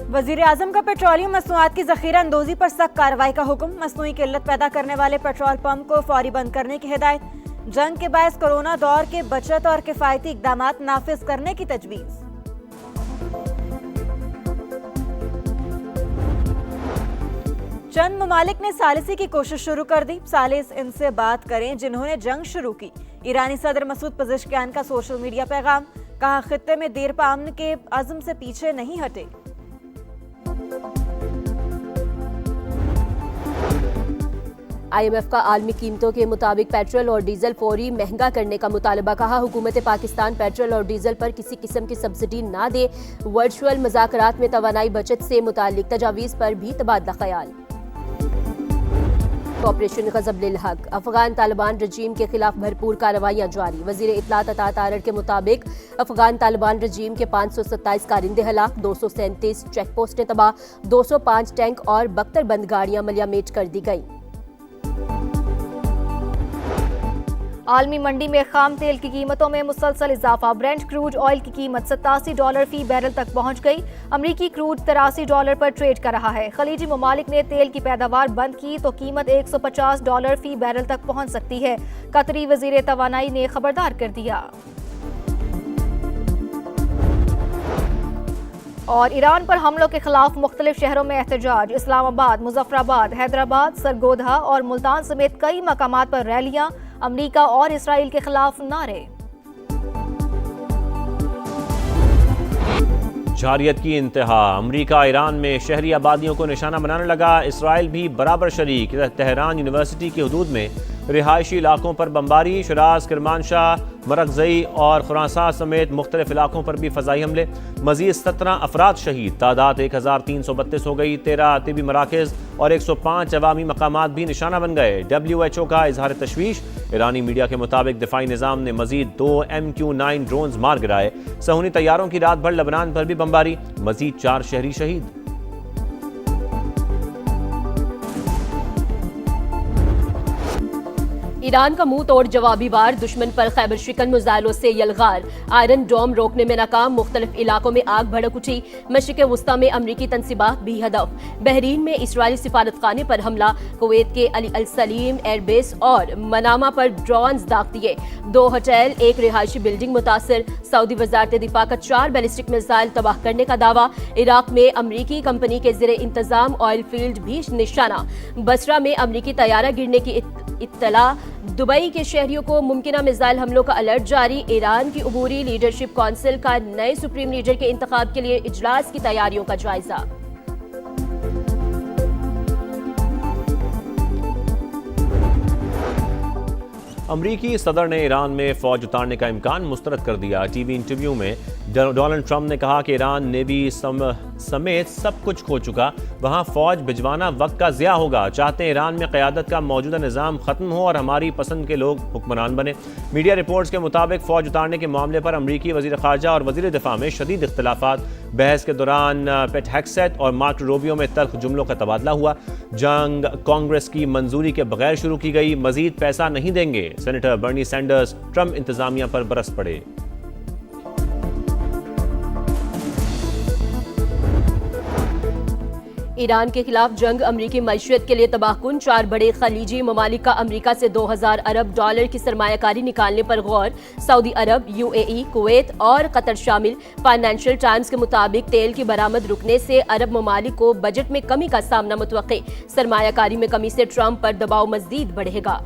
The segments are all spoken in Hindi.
वजीर आजम का पेट्रोलियम मसनूआत की जखीरा अंदोजी पर सख्त कार्रवाई का हुक्म। मसनूई किल्लत पैदा करने वाले पेट्रोल पंप को फौरी बंद करने की हिदायत। जंग के बायस कोरोना दौर के बचत और किफायती इकदाम नाफिज करने की तजवीज़। चंद ममालिक ने सालिसी की कोशिश शुरू कर दी। सालिस इनसे बात करें जिन्होंने जंग शुरू की। ईरानी सदर मसूद पज़ेश्कियान का सोशल मीडिया पैगाम, कहा खित्ते में देर पा अमन के अज़्म से पीछे नहीं हटे। IMF का आलमी कीमतों के मुताबिक पेट्रोल और डीजल फौरी महंगा करने का मुतालबा। कहा हुकूमत पाकिस्तान पेट्रोल और डीजल पर किसी किस्म की सब्सिडी ना दे। वर्चुअल मुज़ाकरात में तवानाई बचत से मुतालिक तजावीज़ पर भी तबादला ख्याल। ऑपरेशन ग़ज़ब-उल हक़, अफगान तालिबान रजीम के खिलाफ भरपूर कार्रवाइयाँ जारी। वज़ीर इत्तलात अता तारड़ के मुताबिक अफगान तालिबान रजीम के 527 कारिंदे हलाक, 237 चेक पोस्टें तबाह, 205 टैंक और 72 बंद गाड़ियाँ मलियामेट कर दी गईं। आलमी मंडी में खाम तेल की कीमतों में मुसलसल इजाफा। ब्रेंट क्रूड ऑयल की कीमत $87 फी बैरल तक पहुंच गई। अमरीकी क्रूड $83 पर ट्रेड कर रहा है। खलीजी ममालिक ने तेल की पैदावार बंद की तो कीमत $150 फी बैरल तक पहुंच सकती है। कतरी वजीर तवानाई ने खबरदार कर दिया। और ईरान पर हमलों के खिलाफ मुख्तलिफ शहरों में एहतजाज। इस्लामाबाद, मुजफ्फराबाद, हैदराबाद, सरगोधा और मुल्तान समेत कई मकामात पर रैलियां। अमरीका और इसराइल के खिलाफ नारे। जारियत की इंतहा। अमरीका ईरान में शहरी आबादियों को निशाना बनाने लगा। इसराइल भी बराबर शरीक। तेहरान यूनिवर्सिटी की हदूद में रिहायशी इलाकों पर बमबारी। शिराज, किरमानशाह, मरकज़ई और खुरासान समेत मुख्तलिफ इलाकों पर भी फ़ज़ाई हमले। मज़ीद 17 अफराद शहीद। तादाद 1332 हो गई। 13 तिबी मराकज़ और 105 अवामी मकामात भी निशाना बन गए। WHO का इजहार तशवीश। ईरानी मीडिया के मुताबिक दिफाई निज़ाम ने मज़ीद 2 MQ-9 ड्रोन्स मार गिराए। सहूनी तैयारों की रात भर लबनान पर भी बमबारी। मज़ीद 4 शहरी शहीद। ईरान का मुंह तोड़ जवाबी वार। दुश्मन पर खैबर शिकन मिसाइलों से यलगार। आयरन डोम रोकने में नाकाम। मुख्तलिफ इलाकों में आग भड़क उठी। मशरिक़ वुस्ता में अमरीकी तनसीबात भी हदफ। बहरीन में इसराइली सिफारतखाने पर हमला। कुवैत के अली अल सलीम एयरबेस और मनामा पर ड्रोन्स दाग दिए। 2 होटल, 1 रिहायशी बिल्डिंग मुतासर। सऊदी वजारत दिफा का 4 बैलिस्टिक मिसाइल तबाह करने का दावा। इराक में अमरीकी कंपनी के ज़ेरे इंतजाम ऑयल फील्ड भी निशाना। बसरा में अमरीकी तैयारा गिरने की इत्तला। दुबई के शहरियों को मुमकिना मिसाइल हमलों का अलर्ट जारी। ईरान की अबूरी लीडरशिप काउंसिल का नए सुप्रीम लीडर के इंतखाब के लिए इजलास की तैयारियों का जायजा। अमरीकी सदर ने ईरान में फौज उतारने का इम्कान मुस्तरद कर दिया। टीवी इंटरव्यू में डोनाल्ड ट्रंप ने कहा कि ईरान नेवी समेत सब कुछ खो चुका, वहां फौज भिजवाना वक्त का ज़िया होगा। चाहते हैं ईरान में क़यादत का मौजूदा निज़ाम ख़त्म हो और हमारी पसंद के लोग हुक्मरान बने। मीडिया रिपोर्ट्स के मुताबिक फ़ौज उतारने के मामले पर अमरीकी वज़ीर ख़ारजा और वज़ीर दिफ़ा में शदीद इख्तिलाफ़ात। बहस के दौरान पेट हेक्सेट और मार्क रूबियो में तल्ख जुमलों का तबादला हुआ। जंग कांग्रेस की मंजूरी के बगैर शुरू की गई। मजीद पैसा नहीं देंगे। सेनेटर बर्नी सैंडर्स ट्रंप इंतजामिया पर बरस पड़े। ईरान के खिलाफ जंग अमरीकी मईशत के लिए तबाहकुन। 4 बड़े खलीजी ममालिक का अमरीका से $2000 अरब की सरमायाकारी निकालने पर गौर। सऊदी अरब, UAE, कुवैत और कतर शामिल। फाइनेंशियल टाइम्स के मुताबिक तेल की बरामद रुकने से अरब ममालिक को बजट में कमी का सामना मुतवक्के। सरमायाकारी में कमी से ट्रंप पर दबाव मज़ीद बढ़ेगा।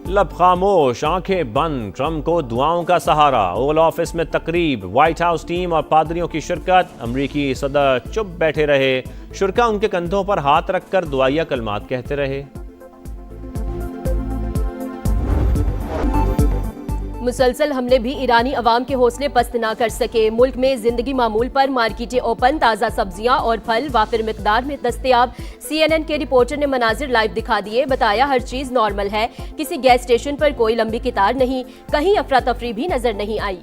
लब खामोश, आंखें बंद। ट्रंप को दुआओं का सहारा। ओवल ऑफिस में तकरीब। व्हाइट हाउस टीम और पादरियों की शिरकत। अमरीकी सदर चुप बैठे रहे। शुरका उनके कंधों पर हाथ रखकर दुआया कलमात कहते रहे। मुसलसल हमले भी ईरानी अवाम के हौसले पस्त न कर सके। मुल्क में जिंदगी मामूल पर मार्केटें ओपन। ताज़ा सब्जियां और फल वाफिर मिकदार में दस्तयाब। CNN के रिपोर्टर ने मनाजिर लाइव दिखा दिए। बताया हर चीज नॉर्मल है। किसी गैस स्टेशन पर कोई लंबी कतार नहीं। कहीं अफरा तफरी भी नजर नहीं आई।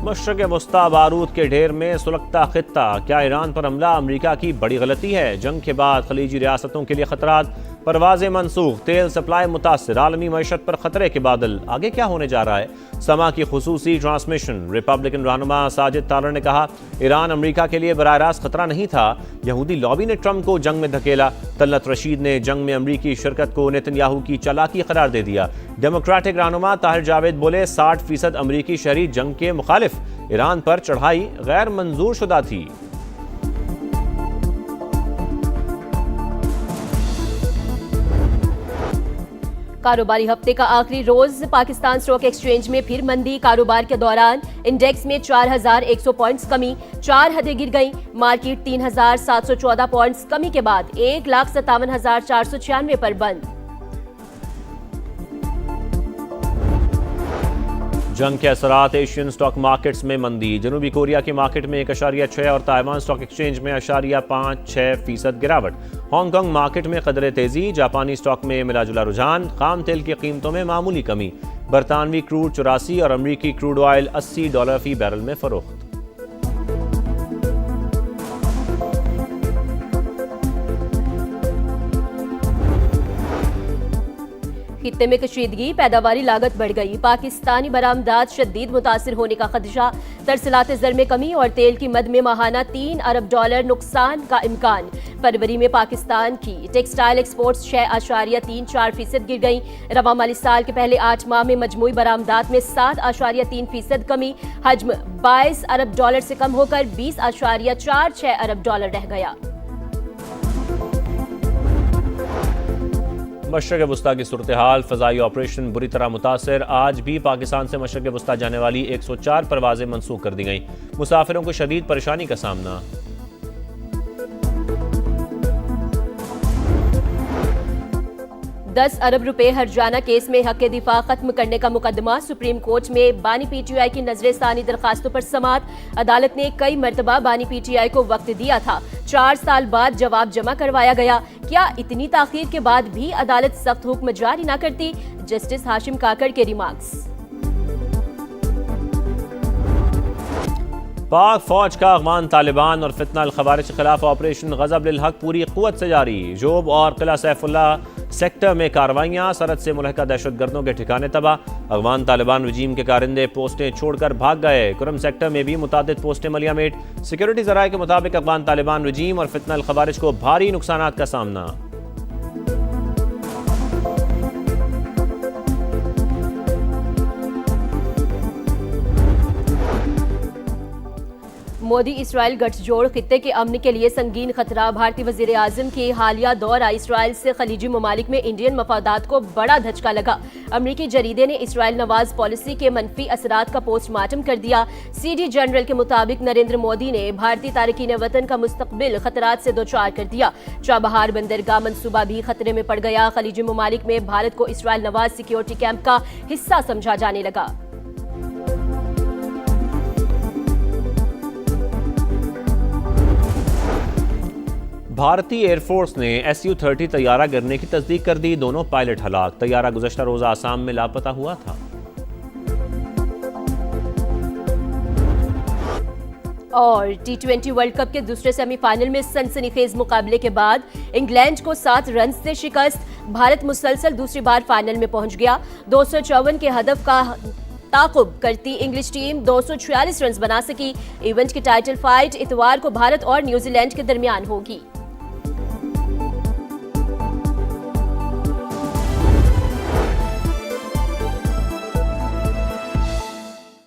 मशरक़ वस्ता बारूद के ढेर में सुलगता खित्ता। क्या ईरान पर हमला अमरीका की बड़ी गलती है? जंग के बाद खलीजी रियासतों के लिए खतरात। परवाजें मनसूख, तेल सप्लाई मुतासिर, आलमी मईशत पर खतरे के बादल। आगे क्या होने जा रहा है? समा की खुसूसी ट्रांसमिशन। रिपब्लिकन रहनुमा साजिद तालर ने कहा, ईरान अमेरिका के लिए बराह रास्त खतरा नहीं था। यहूदी लॉबी ने ट्रंप को जंग में धकेला। तलत रशीद ने जंग में अमरीकी शिरकत को नेतन्याहू की चालाकी करार दे दिया। डेमोक्रेटिक रहनुमा ताहिर जावेद बोले, 60% अमरीकी शहरी जंग के मुखालिफ। ईरान पर चढ़ाई गैर मंजूर शुदा थी। कारोबारी हफ्ते का आखिरी रोज पाकिस्तान स्टॉक एक्सचेंज में फिर मंदी। कारोबार के दौरान इंडेक्स में 4100 पॉइंट्स कमी, 4 हदें गिर गईं। मार्केट 3714 पॉइंट्स कमी के बाद 1,57,496 पर बंद। जंग के असरात एशियन स्टॉक मार्केट्स में मंदी। जनूबी कोरिया की मार्केट में 1.6 और ताइवान स्टॉक एक्सचेंज में 0.56% गिरावट। हांगकांग मार्केट में कदरे तेजी। जापानी स्टॉक में मिलाजुला रुझान। खाम तेल की कीमतों में मामूली कमी। बरतानवी क्रूड 84 और अमरीकी क्रूड ऑयल $80 फी बैरल में फरोख्त। खित्ते में कशीदगी, पैदावारी लागत बढ़ गई। पाकिस्तानी बरामदात शदीद मुतासिर होने का खदशा। तरसलात ज़र में कमी और तेल की मद में माहाना $3 अरब नुकसान का इम्कान। फरवरी में पाकिस्तान की टेक्सटाइल एक्सपोर्ट्स 6.34% गिर गई। रवा माली साल के पहले 8 माह में मजमूई बरामदात में 7.3% कमी। हजम $22 अरब से कम होकर $20.46 अरब रह गया। मशरक़ वस्ता की सूरत हाल। फ़ज़ाई ऑपरेशन बुरी तरह मुतासर। आज भी पाकिस्तान से मशरक़ वस्ता जाने वाली 104 परवाजें मनसूख कर दी गईं। मुसाफिरों को शदीद परेशानी का सामना। $10 अरब हर्जाना केस में हक़ दिफा खत्म करने का मुकदमा। सुप्रीम कोर्ट में बानी PTI की नजरसानी दरखास्तों पर समात। अदालत ने कई मरतबा बानी PTI को वक्त दिया था। 4 साल बाद जवाब जमा करवाया गया। क्या इतनी ताखीर के बाद भी अदालत सख्त हुक्म जारी न करती? जस्टिस हाशिम काकड़ के रिमार्क्स। पाक फौज का अफगान तालिबान और फितना अल खवारिज के खिलाफ ऑपरेशन गज़ब लिल हक पूरी क़ुव्वत से जारी। जोब और किला सैफुल्लाह सेक्टर में कार्रवाइयाँ। सरहद से मुलहका दहशतगर्दों के ठिकाने तबाह। अफगान तालिबान रजीम के कारिंदे पोस्टें छोड़कर भाग गए। कुरम सेक्टर में भी मुतादिद पोस्टें मलियामेट। सिक्योरिटी ज़राए के मुताबिक अफगान तालिबान रजीम और फितना अल खवारिज को भारी नुकसानात का सामना। मोदी इसराइल गठजोड़ खित्ते के अमन के लिए संगीन खतरा। भारतीय वजीर आजम की हालिया दौरा इसराइल से खलीजी ममालिक में इंडियन मफादात को बड़ा धचका लगा। अमरीकी जरीदे ने इसराइल नवाज पॉलिसी के मनफी असरात का पोस्टमार्टम कर दिया। CD जनरल के मुताबिक नरेंद्र मोदी ने भारतीय तारकीन वतन का मुस्तकबिल खतरात से दोचार कर दिया। चाबहार बंदरगाह मंसूबा भी खतरे में पड़ गया। खलीजी ममालिक में भारत को इसराइल नवाज सिक्योरिटी कैंप का हिस्सा समझा जाने लगा। भारतीय एयरफोर्स ने Su-30 तैयारा गिरने की तस्दीक कर दी। दोनों पायलट हलाक। तैयारा गुज़श्ता रोज़ आसाम में लापता हुआ था। और T20 वर्ल्ड कप के दूसरे सेमीफाइनल में सनसनीखेज मुकाबले के बाद इंग्लैंड को 7 रन से शिकस्त। भारत मुसलसल दूसरी बार फाइनल में पहुंच गया। 254 के हदफ का ताकुब करती इंग्लिश टीम 246 रन बना सकी। इवेंट की टाइटल फाइट इतवार को भारत और न्यूजीलैंड के दरमियान होगी।